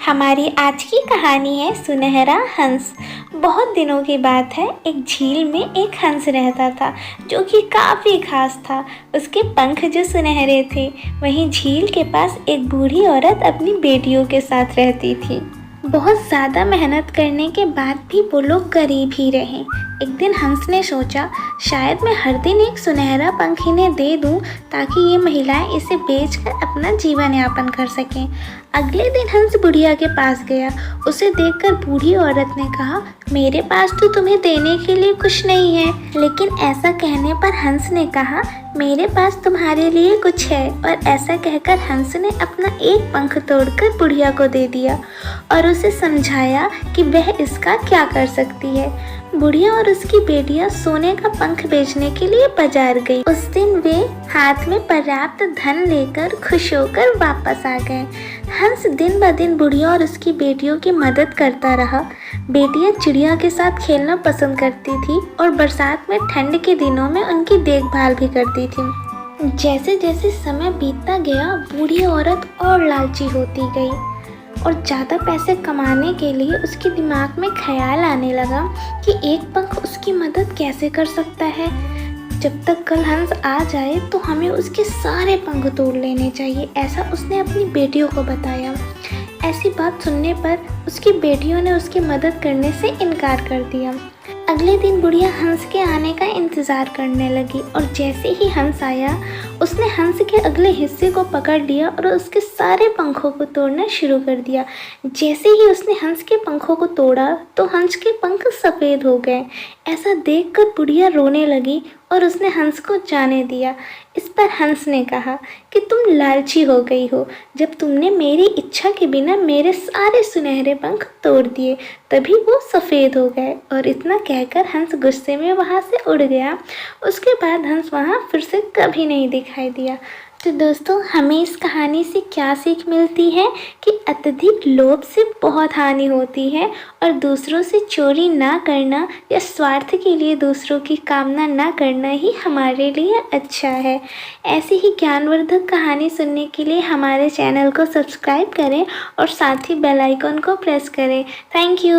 हमारी आज की कहानी है सुनहरा हंस। बहुत दिनों की बात है, एक झील में एक हंस रहता था जो कि काफ़ी खास था। उसके पंख जो सुनहरे थे। वहीं झील के पास एक बूढ़ी औरत अपनी बेटियों के साथ रहती थी। बहुत ज़्यादा मेहनत करने के बाद भी वो लोग गरीब ही रहे। एक दिन हंस ने सोचा, शायद मैं हर दिन एक सुनहरा पंख इन्हें दे दूं ताकि ये महिलाएं इसे बेचकर अपना जीवन यापन कर सकें। अगले दिन हंस बुढ़िया के पास गया। उसे देखकर बूढ़ी औरत ने कहा, मेरे पास तो तुम्हें देने के लिए कुछ नहीं है। लेकिन ऐसा कहने पर हंस ने कहा, मेरे पास तुम्हारे लिए कुछ है। और ऐसा कहकर हंस ने अपना एक पंख तोड़कर बुढ़िया को दे दिया और उसे समझाया कि वह इसका क्या कर सकती है। बुढ़िया और उसकी बेटियां सोने का पंख बेचने के लिए बाजार गई। उस दिन वे हाथ में पर्याप्त धन लेकर खुश होकर वापस आ गए। हंस दिन ब दिन बुढ़िया और उसकी बेटियों की मदद करता रहा। बेटियां चिड़िया के साथ खेलना पसंद करती थी और बरसात में ठंड के दिनों में उनकी देखभाल भी करती थी। जैसे जैसे समय बीतता गया, बूढ़ी औरत और लालची होती गई और ज़्यादा पैसे कमाने के लिए उसके दिमाग में ख्याल आने लगा कि एक पंख उसकी मदद कैसे कर सकता है। जब तक कल हंस आ जाए तो हमें उसके सारे पंख तोड़ लेने चाहिए, ऐसा उसने अपनी बेटियों को बताया। ऐसी बात सुनने पर उसकी बेटियों ने उसकी मदद करने से इनकार कर दिया। अगले दिन बुढ़िया हंस के आने का इंतज़ार करने लगी और जैसे ही हंस आया, उसने हंस के अगले हिस्से को पकड़ लिया और उसके सारे पंखों को तोड़ना शुरू कर दिया। जैसे ही उसने हंस के पंखों को तोड़ा तो हंस के पंख सफ़ेद हो गए। ऐसा देखकर बुढ़िया रोने लगी और उसने हंस को जाने दिया। इस पर हंस ने कहा कि तुम लालची हो गई हो, जब तुमने मेरी इच्छा के बिना मेरे सारे सुनहरे पंख तोड़ दिए, तभी वो सफ़ेद हो गए। और इतना कहकर हंस गुस्से में वहाँ से उड़ गया। उसके बाद हंस वहाँ फिर से कभी नहीं दिखाई दिया। तो दोस्तों, हमें इस कहानी से क्या सीख मिलती है कि अत्यधिक लोभ से बहुत हानि होती है और दूसरों से चोरी ना करना या स्वार्थ के लिए दूसरों की कामना ना करना ही हमारे लिए अच्छा है। ऐसी ही ज्ञानवर्धक कहानी सुनने के लिए हमारे चैनल को सब्सक्राइब करें और साथ ही बेल आइकन को प्रेस करें। Thank you.